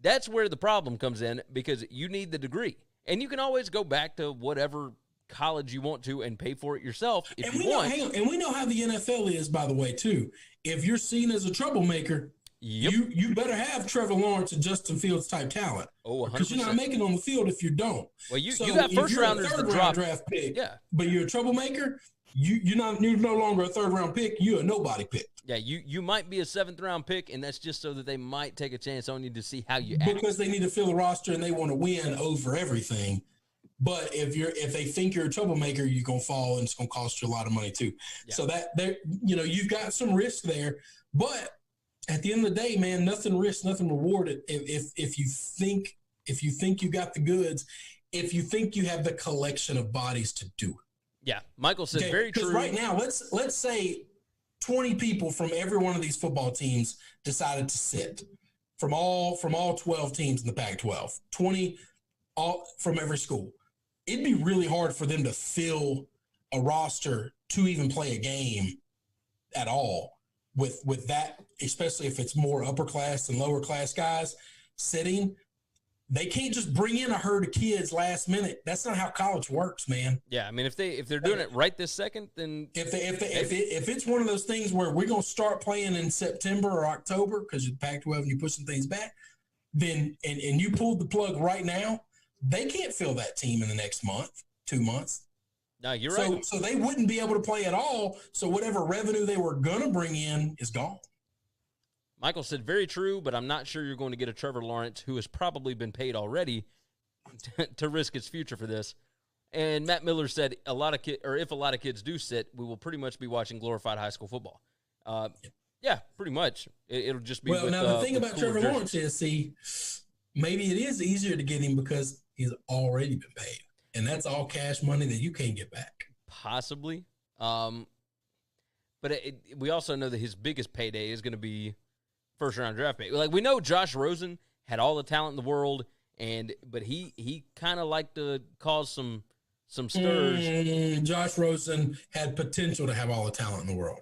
[SPEAKER 2] that's where the problem comes in, because you need the degree. And you can always go back to whatever college you want to and pay for it yourself if you want.
[SPEAKER 3] And we know how the NFL is, by the way, too. If you're seen as a troublemaker,
[SPEAKER 2] Yep.
[SPEAKER 3] You better have Trevor Lawrence and Justin Fields type talent.
[SPEAKER 2] Oh, 100%.
[SPEAKER 3] Because you're not making on the field if you don't.
[SPEAKER 2] Well, you got first rounders
[SPEAKER 3] third
[SPEAKER 2] that
[SPEAKER 3] round
[SPEAKER 2] drop.
[SPEAKER 3] draft pick,
[SPEAKER 2] Yeah.
[SPEAKER 3] but you're a troublemaker. You're no longer a third round pick. You're a nobody pick.
[SPEAKER 2] Yeah, you might be a 7th round pick, and that's just so that they might take a chance on you to see how you act.
[SPEAKER 3] Because they need to fill the roster and they want to win over everything. But if they think you're a troublemaker, you're gonna fall, and it's gonna cost you a lot of money too. Yeah. So that you've got some risk there. But at the end of the day, man, nothing risk, nothing rewarded. If you think you got the goods, if you think you have the collection of bodies to do it.
[SPEAKER 2] Yeah, Michael said very true.
[SPEAKER 3] Because right now, let's say 20 people from every one of these football teams decided to sit from all 12 teams in the Pac-12, 20 all from every school. It'd be really hard for them to fill a roster to even play a game at all with that, especially if it's more upper class and lower class guys sitting. They can't just bring in a herd of kids last minute. That's not how college works, man.
[SPEAKER 2] Yeah, I mean, if they're doing it right this second, then
[SPEAKER 3] if it's one of those things where we're gonna start playing in September or October because you're Pac-12 and you're pushing things back, then and you pulled the plug right now, they can't fill that team in the next month, 2 months.
[SPEAKER 2] No, you're right.
[SPEAKER 3] So they wouldn't be able to play at all. So whatever revenue they were gonna bring in is gone.
[SPEAKER 2] Michael said, very true, but I'm not sure you're going to get a Trevor Lawrence who has probably been paid already to risk his future for this. And Matt Miller said, if a lot of kids do sit, we will pretty much be watching glorified high school football. Yeah, pretty much. It'll just be.
[SPEAKER 3] Well, now the thing about Trevor Lawrence is, maybe it is easier to get him because he's already been paid, and that's all cash money that you can't get back.
[SPEAKER 2] Possibly, but we also know that his biggest payday is going to be first-round draft pick. Like, we know Josh Rosen had all the talent in the world, but he kind of liked to cause some stirs.
[SPEAKER 3] Josh Rosen had potential to have all the talent in the world.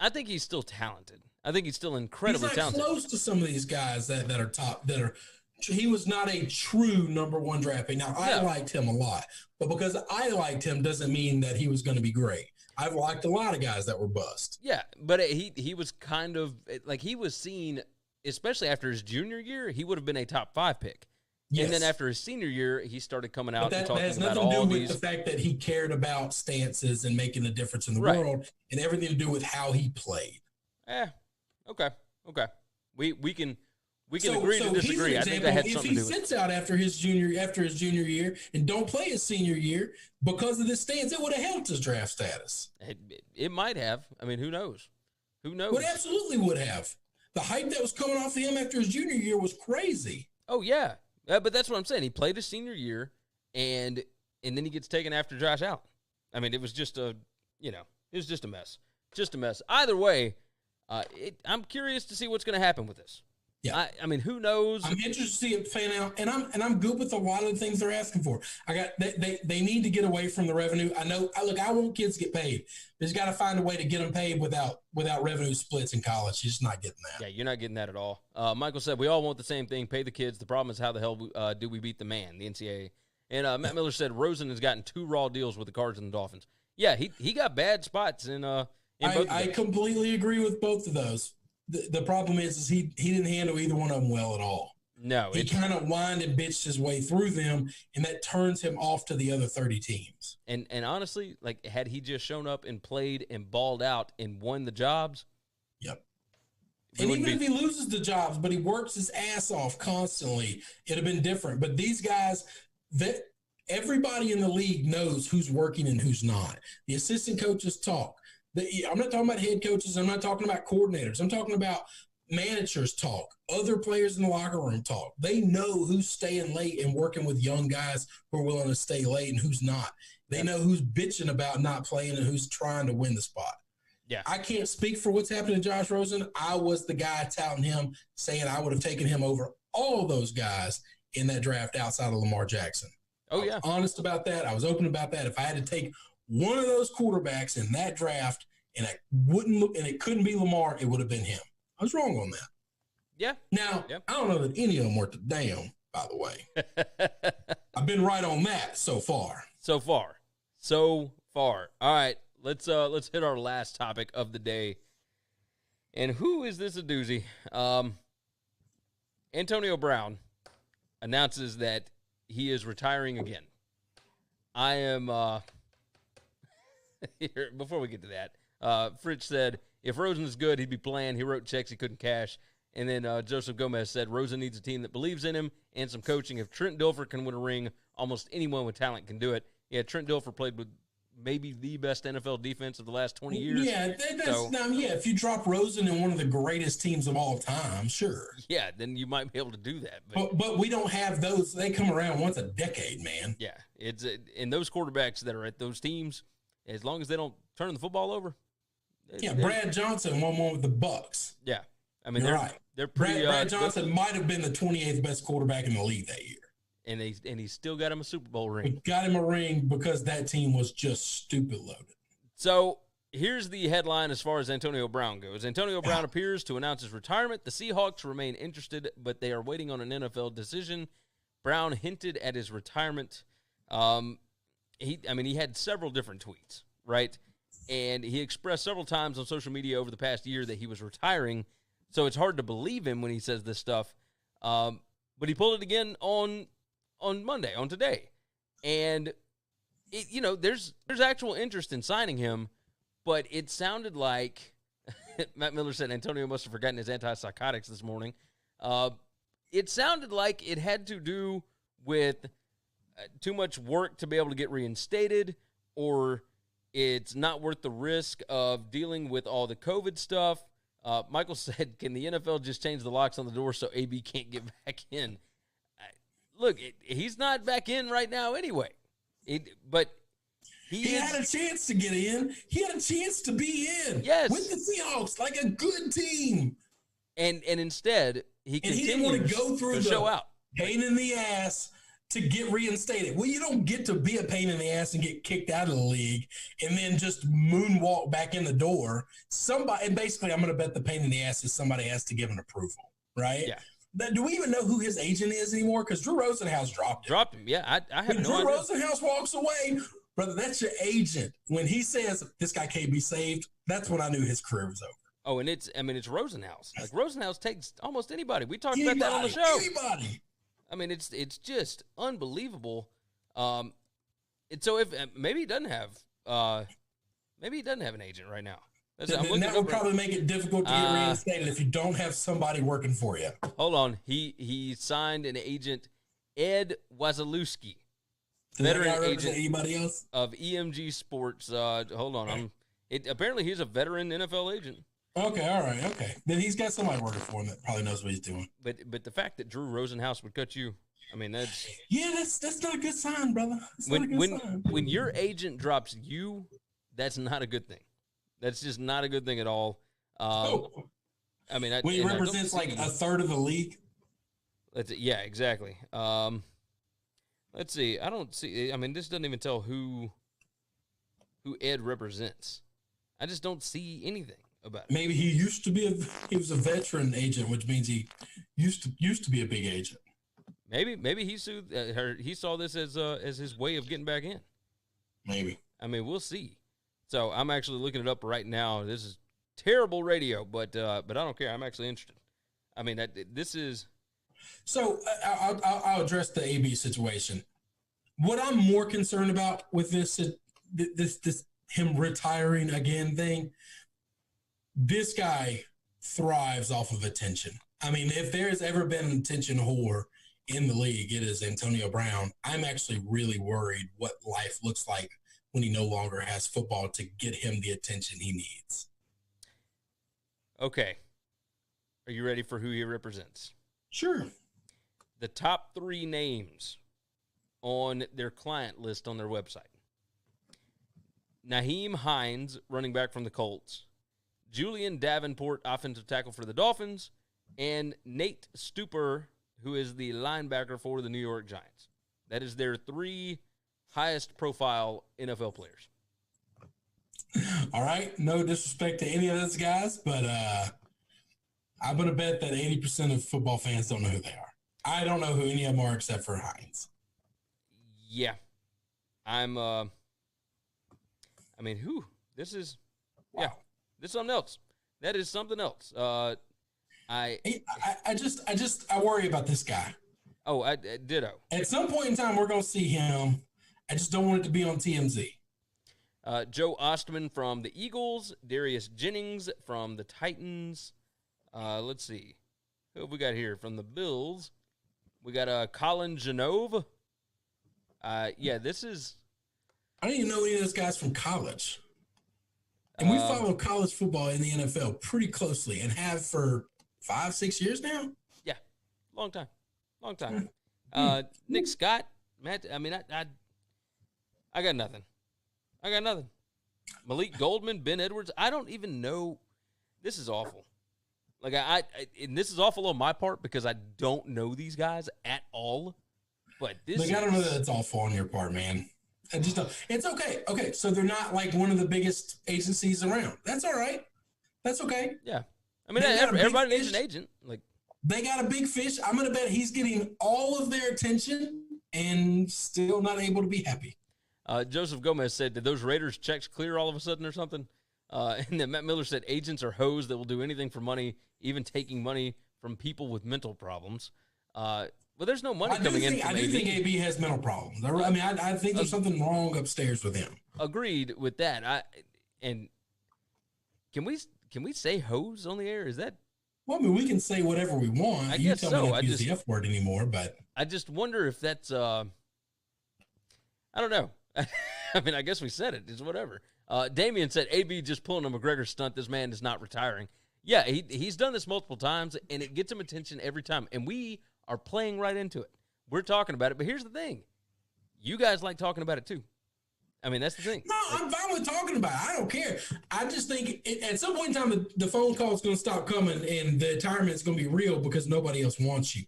[SPEAKER 2] I think he's still talented. I think he's still incredibly talented.
[SPEAKER 3] He's close to some of these guys that are top. He was not a true number one draft pick. Now, I liked him a lot, but because I liked him doesn't mean that he was going to be great. I've liked a lot of guys that were bust.
[SPEAKER 2] Yeah, but he was kind of like, he was seen, especially after his junior year, he would have been a top 5 pick. Yes. And then after his senior year, he started coming out and talking about all these. That has nothing to do with the fact that he cared about stances and making a difference in the world, and everything to do with how he played. Okay. We can agree to disagree. I think that had something to do with it. If he
[SPEAKER 3] sits out after his junior year and don't play his senior year because of this stance, it would have helped his draft status.
[SPEAKER 2] It might have. I mean, who knows?
[SPEAKER 3] It absolutely would have. The hype that was coming off of him after his junior year was crazy.
[SPEAKER 2] Oh, yeah. But that's what I'm saying. He played his senior year, and then he gets taken after Josh Allen. I mean, it was just a mess. Just a mess. Either way, I'm curious to see what's going to happen with this. Yeah, I mean, who knows?
[SPEAKER 3] I'm interested to see it fan out, and I'm good with a lot of the things they're asking for. They need to get away from the revenue. I want kids to get paid. There's got to find a way to get them paid without revenue splits in college. You're just not getting that.
[SPEAKER 2] Yeah, you're not getting that at all. Michael said we all want the same thing: pay the kids. The problem is how the hell do we beat the man, the NCAA? And Matt Miller said Rosen has gotten 2 raw deals with the Cards and the Dolphins. Yeah, he got bad spots in both.
[SPEAKER 3] I completely agree with both of those. The problem is he didn't handle either one of them well at all.
[SPEAKER 2] No.
[SPEAKER 3] He kind of whined and bitched his way through them, and that turns him off to the other 30 teams.
[SPEAKER 2] And honestly, like, had he just shown up and played and balled out and won the jobs.
[SPEAKER 3] Yep. And even if he loses the jobs, but he works his ass off constantly, it'd have been different. But these guys, everybody in the league knows who's working and who's not. The assistant coaches talk. I'm not talking about head coaches. I'm not talking about coordinators. I'm talking about managers talk. Other players in the locker room talk. They know who's staying late and working with young guys who are willing to stay late and who's not. They know who's bitching about not playing and who's trying to win the spot.
[SPEAKER 2] Yeah,
[SPEAKER 3] I can't speak for what's happening to Josh Rosen. I was the guy touting him, saying I would have taken him over all those guys in that draft outside of Lamar Jackson.
[SPEAKER 2] Oh, yeah.
[SPEAKER 3] I was honest about that. I was open about that. If I had to take one of those quarterbacks in that draft and it couldn't be Lamar, it would have been him. I was wrong on that.
[SPEAKER 2] Yeah.
[SPEAKER 3] Now, I don't know that any of them worth a damn, by the way. I've been right on that so far.
[SPEAKER 2] So far. All right. Let's hit our last topic of the day. And who is this a doozy? Antonio Brown announces that he is retiring again. I am, here, before we get to that, Fritz said, if Rosen is good, he'd be playing. He wrote checks he couldn't cash. And then Joseph Gomez said, Rosen needs a team that believes in him and some coaching. If Trent Dilfer can win a ring, almost anyone with talent can do it. Yeah, Trent Dilfer played with maybe the best NFL defense of the last 20 years.
[SPEAKER 3] Yeah, if you drop Rosen in one of the greatest teams of all time, sure.
[SPEAKER 2] Yeah, then you might be able to do that.
[SPEAKER 3] But we don't have those. They come around once a decade, man.
[SPEAKER 2] Yeah, it's in those quarterbacks that are at those teams, as long as they don't turn the football over.
[SPEAKER 3] Brad Johnson won one with the Bucks.
[SPEAKER 2] Yeah, I mean, they're pretty.
[SPEAKER 3] Brad Johnson might have been the 28th best quarterback in the league that year.
[SPEAKER 2] And he still got him a Super Bowl ring.
[SPEAKER 3] We got him a ring because that team was just stupid loaded.
[SPEAKER 2] So here's the headline as far as Antonio Brown goes. Antonio Brown appears to announce his retirement. The Seahawks remain interested, but they are waiting on an NFL decision. Brown hinted at his retirement. He had several different tweets, right? And he expressed several times on social media over the past year that he was retiring. So it's hard to believe him when he says this stuff. But he pulled it again on Monday, on today. And, there's actual interest in signing him, but it sounded like, Matt Miller said Antonio must have forgotten his antipsychotics this morning. It sounded like it had to do with too much work to be able to get reinstated, or it's not worth the risk of dealing with all the COVID stuff. Michael said, can the NFL just change the locks on the door so AB can't get back in? Look, he's not back in right now anyway. But he
[SPEAKER 3] had a chance to get in. He had a chance to be in.
[SPEAKER 2] Yes.
[SPEAKER 3] With the Seahawks, like a good team.
[SPEAKER 2] And instead, he
[SPEAKER 3] didn't want to go through the
[SPEAKER 2] show out.
[SPEAKER 3] Pain in the ass to get reinstated. Well, you don't get to be a pain in the ass and get kicked out of the league and then just moonwalk back in the door. And basically, I'm going to bet the pain in the ass is somebody has to give an approval, right?
[SPEAKER 2] Yeah.
[SPEAKER 3] Do we even know who his agent is anymore? Because Drew Rosenhaus dropped him.
[SPEAKER 2] Yeah, I have
[SPEAKER 3] no idea.
[SPEAKER 2] Drew
[SPEAKER 3] Rosenhaus walks away, brother, that's your agent. When he says this guy can't be saved, that's when I knew his career was over.
[SPEAKER 2] Oh, and it's Rosenhaus. Like, Rosenhaus takes almost anybody. We talked about that on the show.
[SPEAKER 3] Anybody.
[SPEAKER 2] I mean, it's just unbelievable. So if maybe he doesn't have an agent right now.
[SPEAKER 3] And that would probably make it difficult to get reinstated if you don't have somebody working for you.
[SPEAKER 2] Hold on. He signed an agent, Ed Wazalewski, veteran agent
[SPEAKER 3] anybody else?
[SPEAKER 2] of EMG Sports. Hold on. Apparently he's a veteran NFL agent.
[SPEAKER 3] Okay, all right, okay. Then he's got somebody working for him that probably knows what he's doing.
[SPEAKER 2] But the fact that Drew Rosenhaus would cut you, I mean, that's
[SPEAKER 3] not a good sign, brother.
[SPEAKER 2] When your agent drops you, that's not a good thing. That's just not a good thing at all. I mean,
[SPEAKER 3] when he represents like a third of the league.
[SPEAKER 2] Yeah, exactly. Let's see. I don't see. I mean, this doesn't even tell who Ed represents. I just don't see anything about it.
[SPEAKER 3] Maybe he used to be he was a veteran agent, which means he used to be a big agent.
[SPEAKER 2] Maybe he sued. He saw this as his way of getting back in.
[SPEAKER 3] Maybe.
[SPEAKER 2] I mean, we'll see. So I'm actually looking it up right now. This is terrible radio, but I don't care. I'm actually interested. I mean, this is.
[SPEAKER 3] So I'll address the AB situation. What I'm more concerned about with this him retiring again thing, this guy thrives off of attention. I mean, if there's ever been an attention whore in the league, it is Antonio Brown. I'm actually really worried what life looks like when he no longer has football to get him the attention he needs.
[SPEAKER 2] Okay. Are you ready for who he represents?
[SPEAKER 3] Sure.
[SPEAKER 2] The top 3 names on their client list on their website. Nyheim Hines, running back from the Colts. Julian Davenport, offensive tackle for the Dolphins. And Nate Stupar, who is the linebacker for the New York Giants. That is their 3 highest profile NFL players.
[SPEAKER 3] All right. No disrespect to any of those guys, but I'm going to bet that 80% of football fans don't know who they are. I don't know who any of them are except for Hines.
[SPEAKER 2] Yeah. This is, wow. Yeah, this is something else. That is something else. I
[SPEAKER 3] worry about this guy.
[SPEAKER 2] Oh, I ditto.
[SPEAKER 3] At some point in time, we're going to see him. I just don't want it to be on TMZ.
[SPEAKER 2] Joe Ostman from the Eagles, Darius Jennings from the Titans. Let's see. Who have we got here? From the Bills, we got Colin Genove. This is...
[SPEAKER 3] I don't even know any of those guys from college. And we follow college football in the NFL pretty closely and have for 5-6 years now.
[SPEAKER 2] Yeah, long time. Nick Scott, Matt. I mean, I got nothing. Malik Goldman, Ben Edwards. I don't even know. This is awful. Like and this is awful on my part because I don't know these guys at all. But this,
[SPEAKER 3] I don't know that it's awful on your part, man. I just don't. It's okay. Okay, so they're not like one of the biggest agencies around. That's all right. That's okay.
[SPEAKER 2] Yeah, I mean, everybody needs an agent. Like,
[SPEAKER 3] they got a big fish. I'm gonna bet he's getting all of their attention and still not able to be happy.
[SPEAKER 2] Joseph Gomez said, "Did those Raiders checks clear all of a sudden or something?" And then Matt Miller said, "Agents are hoes that will do anything for money, even taking money from people with mental problems." Well, there's no money coming in from
[SPEAKER 3] I do think AB has mental problems. I mean, I think there's something wrong upstairs with him.
[SPEAKER 2] Agreed with that. And can we say hoes on the air? Is that?
[SPEAKER 3] Well, I mean, we can say whatever we want.
[SPEAKER 2] I guess so.
[SPEAKER 3] You tell me not to use the F word anymore, but
[SPEAKER 2] I just wonder if that's. I don't know. I mean, I guess we said it. It's whatever. Damian said, AB just pulling a McGregor stunt. This man is not retiring. Yeah, he's done this multiple times, and it gets him attention every time. And we are playing right into it. We're talking about it. But here's the thing. You guys like talking about it, too. I mean, that's the thing.
[SPEAKER 3] No, I'm fine with talking about it. I don't care. I just think at some point in time, the phone call is going to stop coming, and the retirement is going to be real because nobody else wants you.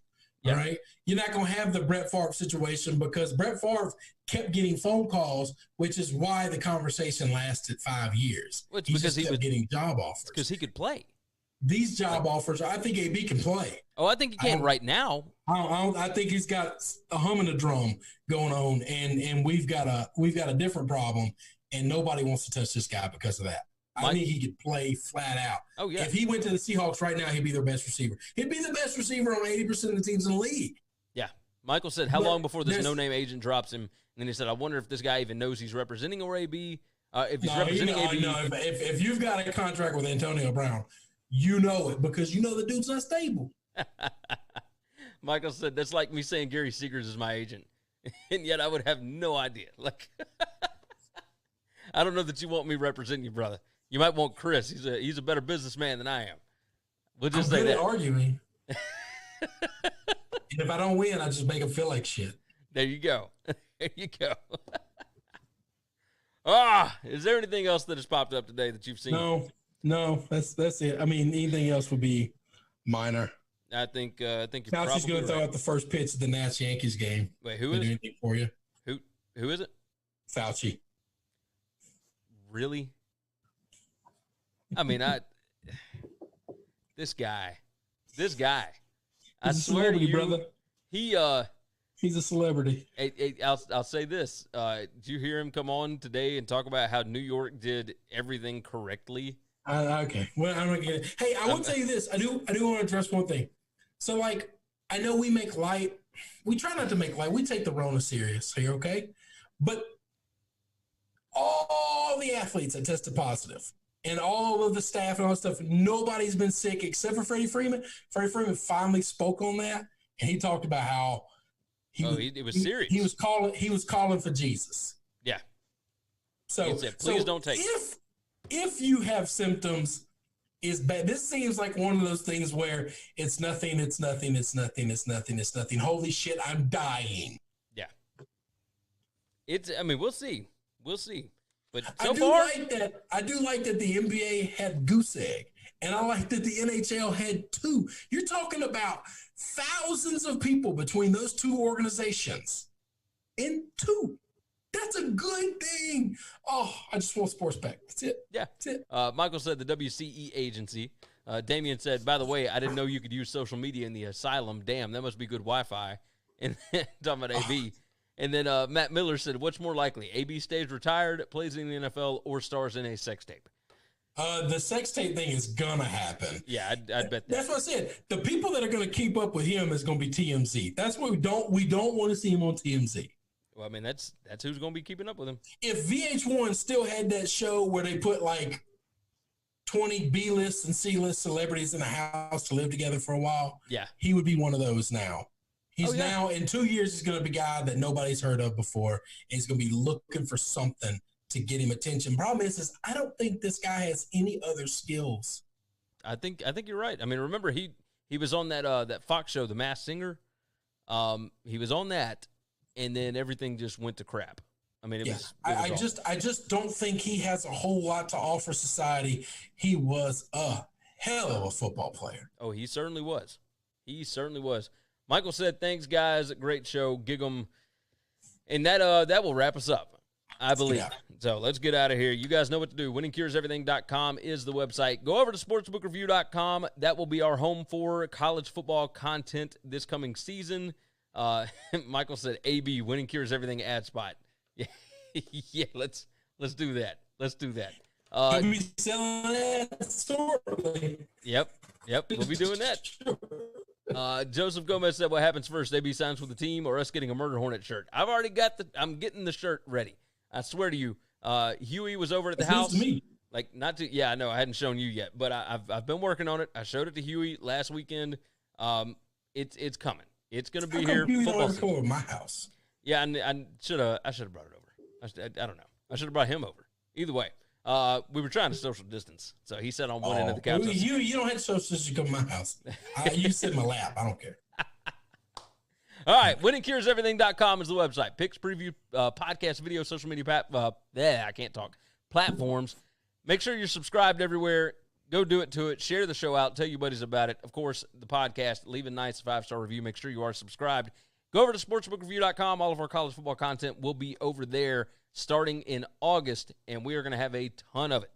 [SPEAKER 3] All right? You're not going to have the Brett Favre situation because Brett Favre kept getting phone calls, which is why the conversation lasted 5 years.
[SPEAKER 2] Well, because he was
[SPEAKER 3] getting job offers.
[SPEAKER 2] Because he could play.
[SPEAKER 3] These job offers, I think AB can play.
[SPEAKER 2] Oh, I think he can right now.
[SPEAKER 3] I think he's got a hum in the drum going on, and we've got a different problem, and nobody wants to touch this guy because of that. I think he could play flat out.
[SPEAKER 2] Oh, yeah.
[SPEAKER 3] If he went to the Seahawks right now, he'd be their best receiver. He'd be the best receiver on 80% of the teams in the league.
[SPEAKER 2] Yeah. Michael said, how long before this no-name agent drops him? And then he said, I wonder if this guy even knows he's representing or AB. If he's representing AB.
[SPEAKER 3] No, if you've got a contract with Antonio Brown, you know it because you know the dude's not stable.
[SPEAKER 2] Michael said, that's like me saying Gary Seegers is my agent. And yet I would have no idea. Like, I don't know that you want me representing you, brother. You might want Chris. He's a better businessman than I am. We'll just say that.
[SPEAKER 3] Arguing. And if I don't win, I just make him feel like shit.
[SPEAKER 2] There you go. There you go. Is there anything else that has popped up today that you've seen?
[SPEAKER 3] No, that's it. I mean, anything else would be minor.
[SPEAKER 2] I think you're
[SPEAKER 3] Fauci's going to throw out the first pitch of the Nats Yankees game.
[SPEAKER 2] Wait, who is it?
[SPEAKER 3] Anything for you?
[SPEAKER 2] Who is it?
[SPEAKER 3] Fauci.
[SPEAKER 2] Really? I mean, this guy. I swear to you,
[SPEAKER 3] brother.
[SPEAKER 2] He's
[SPEAKER 3] a celebrity.
[SPEAKER 2] I'll say this. Did you hear him come on today and talk about how New York did everything correctly?
[SPEAKER 3] Okay. Well, I'm not getting it. Hey, I will tell you this. I do want to address one thing. So, like, I know we make light. We try not to make light. We take the Rona serious here, okay? But all the athletes that tested positive and all of the staff and all that stuff, nobody's been sick except for Freddie Freeman. Freddie Freeman finally spoke on that, and he talked about how
[SPEAKER 2] it was serious.
[SPEAKER 3] He was calling for Jesus.
[SPEAKER 2] Yeah.
[SPEAKER 3] So
[SPEAKER 2] he said, please don't take
[SPEAKER 3] it. If you have symptoms, is bad. This seems like one of those things where it's nothing. Holy shit, I'm dying.
[SPEAKER 2] Yeah. I mean, we'll see. But
[SPEAKER 3] I do like that the NBA had goose egg, and I like that the NHL had two. You're talking about thousands of people between those two organizations, and two. That's a good thing. Oh, I just want sports back. That's it.
[SPEAKER 2] Yeah.
[SPEAKER 3] That's it.
[SPEAKER 2] Michael said the WCE agency. Damian said, by the way, I didn't know you could use social media in the asylum. Damn, that must be good Wi-Fi. And talking about AB. And then Matt Miller said, what's more likely? AB stays retired, plays in the NFL, or stars in a sex tape?
[SPEAKER 3] The sex tape thing is gonna happen.
[SPEAKER 2] Yeah, I'd bet that.
[SPEAKER 3] That's what I said. The people that are gonna keep up with him is gonna be TMZ. That's what we don't want to see him on TMZ.
[SPEAKER 2] Well, I mean, that's who's going to be keeping up with him.
[SPEAKER 3] If VH1 still had that show where they put like 20 B-list and C-list celebrities in a house to live together for a while,
[SPEAKER 2] yeah,
[SPEAKER 3] he would be one of those now. He's now, in 2 years, he's going to be a guy that nobody's heard of before, and he's going to be looking for something to get him attention. Problem is I don't think this guy has any other skills.
[SPEAKER 2] I think you're right. I mean, remember he was on that Fox show, The Masked Singer. He was on that, and then everything just went to crap. I mean, it was
[SPEAKER 3] I just don't think he has a whole lot to offer society. He was a hell of a football player.
[SPEAKER 2] Oh, he certainly was. Michael said, "Thanks, guys. Great show. Gig 'em." And that will wrap us up, I believe. So let's get out of here. You guys know what to do. WinningCuresEverything.com is the website. Go over to SportsbookReview.com. That will be our home for college football content this coming season. Michael said, "AB, Winning Cures Everything ad spot." Yeah, let's do that. Let's do that.
[SPEAKER 3] We'll be selling that shortly.
[SPEAKER 2] Yep, we'll be doing that. Joseph Gomez said, "What happens first? AB signs with the team or us getting a Murder Hornet shirt?" I've already got I'm getting the shirt ready. I swear to you. Huey was over at the house.
[SPEAKER 3] News to me.
[SPEAKER 2] Like, not to, yeah, I know I hadn't shown you yet, but I've been working on it. I showed it to Huey last weekend. It's coming. It's going to be here.
[SPEAKER 3] Football season. My house.
[SPEAKER 2] Yeah, and I should have brought it over. I don't know. I should have brought him over. Either way, we were trying to social distance, so he sat on one end of the couch.
[SPEAKER 3] You don't have to social distance. You come to my house. You sit in my lap. I don't care.
[SPEAKER 2] All right, WinningCuresEverything.com is the website. Picks, preview, podcast, video, social media, I can't talk. Platforms. Make sure you're subscribed everywhere. Go do it to it. Share the show out. Tell your buddies about it. Of course, the podcast. Leave a nice 5-star review. Make sure you are subscribed. Go over to SportsbookReview.com. All of our college football content will be over there starting in August, and we are going to have a ton of it.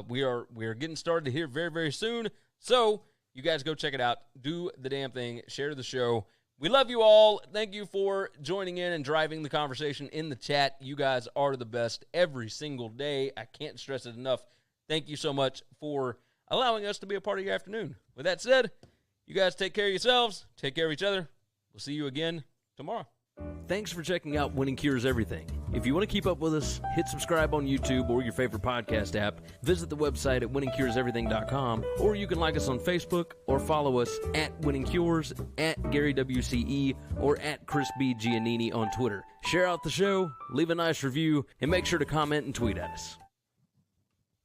[SPEAKER 2] We are getting started here very, very soon. So you guys go check it out. Do the damn thing. Share the show. We love you all. Thank you for joining in and driving the conversation in the chat. You guys are the best every single day. I can't stress it enough. Thank you so much for allowing us to be a part of your afternoon. With that said, you guys take care of yourselves. Take care of each other. We'll see you again tomorrow. Thanks for checking out Winning Cures Everything. If you want to keep up with us, hit subscribe on YouTube or your favorite podcast app. Visit the website at winningcureseverything.com, or you can like us on Facebook or follow us at Winning Cures, at Gary WCE, or at Chris B. Giannini on Twitter. Share out the show, leave a nice review, and make sure to comment and tweet at us.